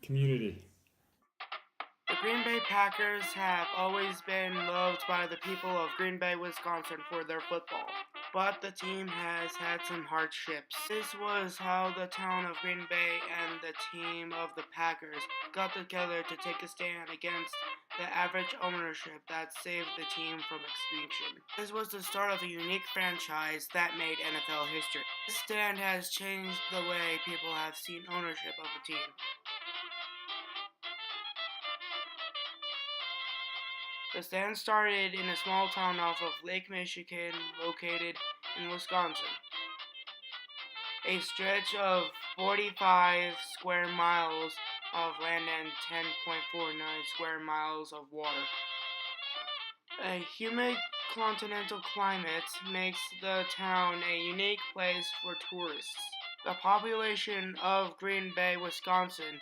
Community. The Green Bay Packers have always been loved by the people of Green Bay, Wisconsin for their football. But the team has had some hardships. This was how the town of Green Bay and the team of the Packers got together to take a stand against the average ownership that saved the team from extinction. This was the start of a unique franchise that made NFL history. This stand has changed the way people have seen ownership of a team. The stand started in a small town off of Lake Michigan located in Wisconsin. A stretch of 45 square miles of land and 10.49 square miles of water. A humid continental climate makes the town a unique place for tourists. The population of Green Bay, Wisconsin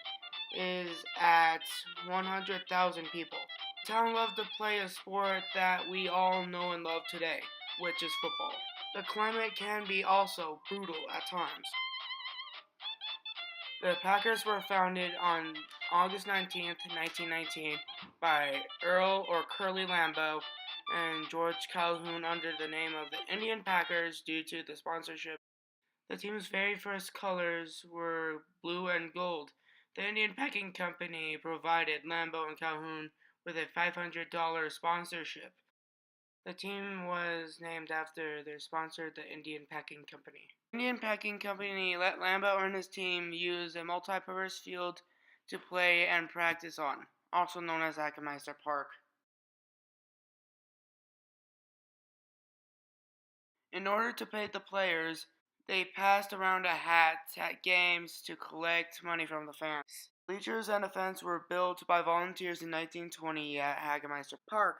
is at 100,000 people. The town loved to play a sport that we all know and love today, which is football. The climate can be also brutal at times. The Packers were founded on August 19th, 1919 by Earl or Curly Lambeau and George Calhoun under the name of the Indian Packers due to the sponsorship. The team's very first colors were blue and gold. The Indian Packing Company provided Lambeau and Calhoun with a $500 sponsorship. The team was named after their sponsor, the Indian Packing Company. The Indian Packing Company let Lambeau and his team use a multi-purpose field to play and practice on, also known as Ackermeister Park. In order to pay the players, they passed around a hat at games to collect money from the fans. Bleachers and a fence were built by volunteers in 1920 at Hagemeister Park.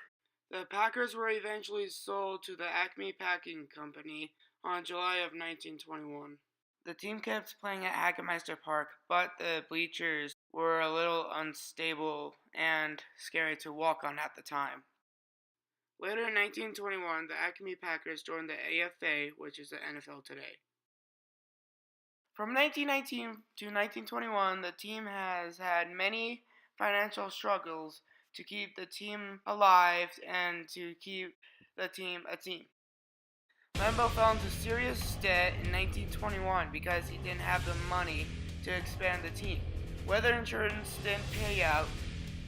The Packers were eventually sold to the Acme Packing Company on July of 1921. The team kept playing at Hagemeister Park, but the bleachers were a little unstable and scary to walk on at the time. Later in 1921, the Acme Packers joined the AFA, which is the NFL today. From 1919 to 1921, the team has had many financial struggles to keep the team alive and to keep the team a team. Lambeau fell into serious debt in 1921 because he didn't have the money to expand the team. Weather insurance didn't pay out,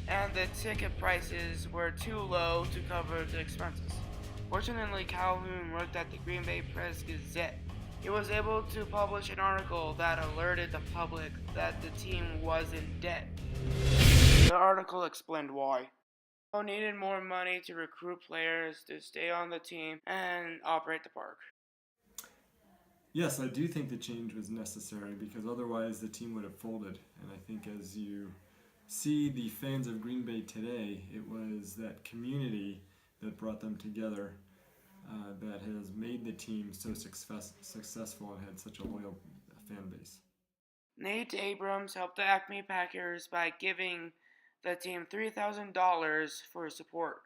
and the ticket prices were too low to cover the expenses. Fortunately, Calhoun worked at the Green Bay Press-Gazette. He was able to publish an article that alerted the public that the team was in debt. The article explained why. They needed more money to recruit players to stay on the team and operate the park. Yes, I do think the change was necessary because otherwise the team would have folded. And I think as you see the fans of Green Bay today, it was that community that brought them together that has made the team so successful and had such a loyal fan base. Nate Abrams helped the Acme Packers by giving the team $3,000 for support.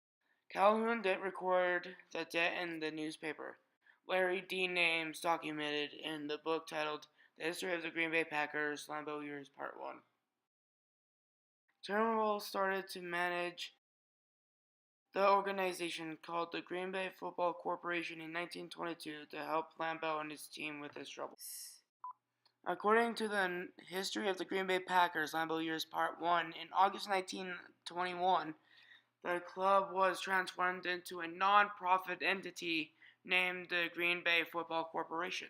Calhoun didn't record the debt in the newspaper. Larry D. Names documented in the book titled The History of the Green Bay Packers, Lambeau Years Part 1. Turnbull started to manage the organization called the Green Bay Football Corporation in 1922 to help Lambeau and his team with his troubles. According to the History of the Green Bay Packers, Lambeau Years Part 1, in August 1921, the club was transformed into a non-profit entity named the Green Bay Football Corporation.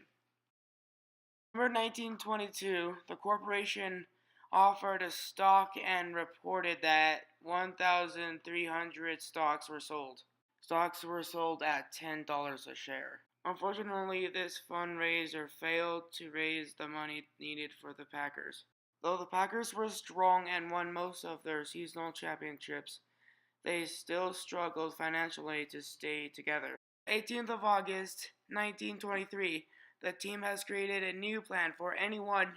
In November 1922, the corporation offered a stock and reported that 1,300 stocks were sold. Stocks were sold at $10 a share. Unfortunately, this fundraiser failed to raise the money needed for the Packers. Though the Packers were strong and won most of their seasonal championships, they still struggled financially to stay together. 18th of August, 1923, the team has created a new plan for anyone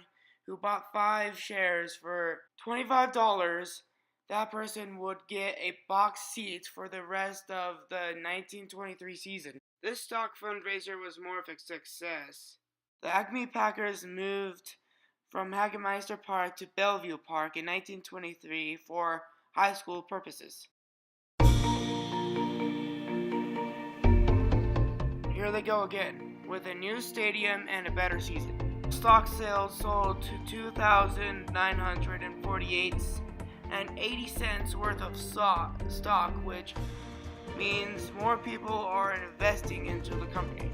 who bought 5 shares for $25. That person would get a box seat for the rest of the 1923 season. This stock fundraiser was more of a success. The Acme Packers moved from Hagemeister Park to Bellevue Park in 1923 for high school purposes. Here they go again, with a new stadium and a better season. Stock sales sold to 2,948 and 80 cents worth of stock, which means more people are investing into the company.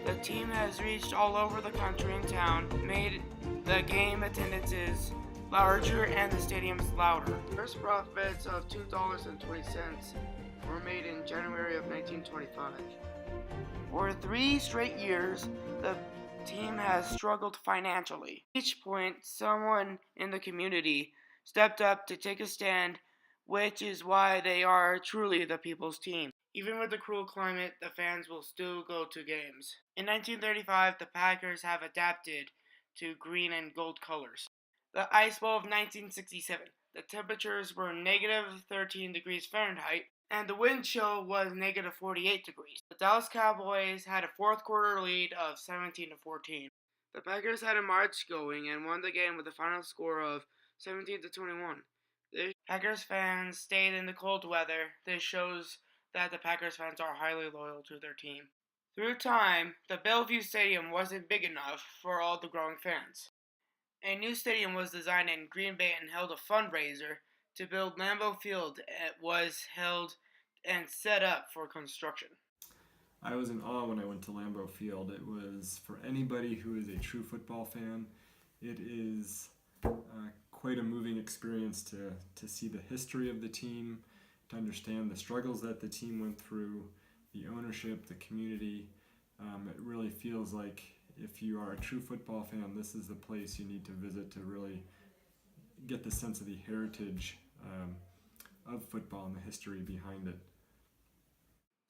The team has reached all over the country and town, made the game attendances larger and the stadiums louder. First profits of $2.20 were made in January of 1925. For 3 straight years, the team has struggled financially. At each point, someone in the community stepped up to take a stand, which is why they are truly the people's team. Even with the cruel climate, the fans will still go to games. In 1935, the Packers have adapted to green and gold colors. The Ice Bowl of 1967. The temperatures were negative 13 degrees Fahrenheit, and the wind chill was negative 48 degrees. The Dallas Cowboys had a fourth quarter lead of 17-14. The Packers had a march going and won the game with a final score of 17-21. The Packers fans stayed in the cold weather. This shows that the Packers fans are highly loyal to their team. Through time, the Bellevue Stadium wasn't big enough for all the growing fans. A new stadium was designed in Green Bay and held a fundraiser to build Lambeau Field. It was held and set up for construction. I was in awe when I went to Lambeau Field. It was, for anybody who is a true football fan, it is quite a moving experience to see the history of the team, to understand the struggles that the team went through, the ownership, the community. It really feels like if you are a true football fan, this is the place you need to visit to really get the sense of the heritage of football and the history behind it.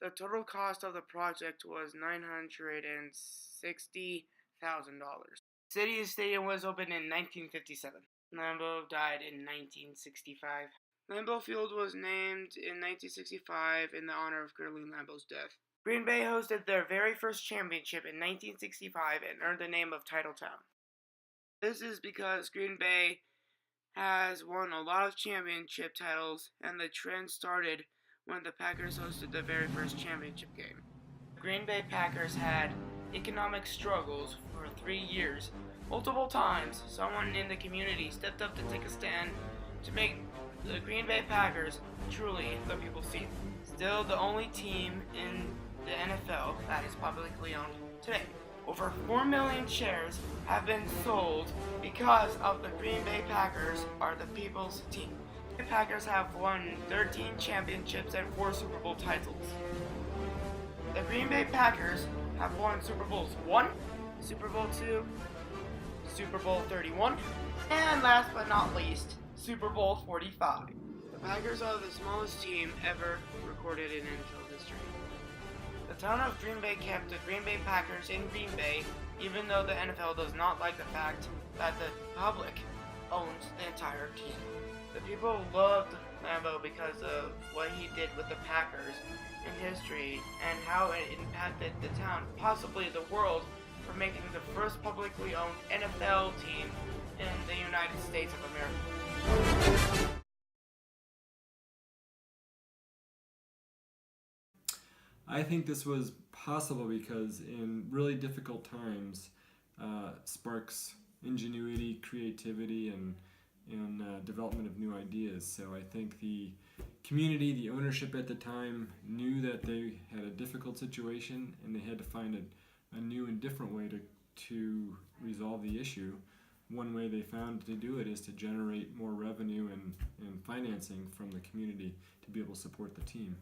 The total cost of the project was $960,000. City Stadium was opened in 1957. Lambeau died in 1965. Lambeau Field was named in 1965 in the honor of Curly Lambeau's death. Green Bay hosted their very first championship in 1965 and earned the name of Titletown. This is because Green Bay has won a lot of championship titles, and the trend started when the Packers hosted the very first championship game. The Green Bay Packers had economic struggles for 3 years. Multiple times, someone in the community stepped up to take a stand to make the Green Bay Packers truly the people's team. Still the only team in the NFL that is publicly owned today. Over 4 million shares have been sold because of the Green Bay Packers are the people's team. The Packers have won 13 championships and 4 Super Bowl titles. The Green Bay Packers have won Super Bowls 1, Super Bowl 2, Super Bowl 31, and last but not least, Super Bowl 45. The Packers are the smallest team ever recorded in NFL history. The town of Green Bay kept the Green Bay Packers in Green Bay, even though the NFL does not like the fact that the public owns the entire team. The people loved Lambeau because of what he did with the Packers in history and how it impacted the town, possibly the world, for making the first publicly owned NFL team in the United States of America. I think this was possible because in really difficult times, sparks ingenuity, creativity, and development of new ideas. So I think the community, the ownership at the time, knew that they had a difficult situation and they had to find a new and different way to resolve the issue. One way they found to do it is to generate more revenue and financing from the community to be able to support the team.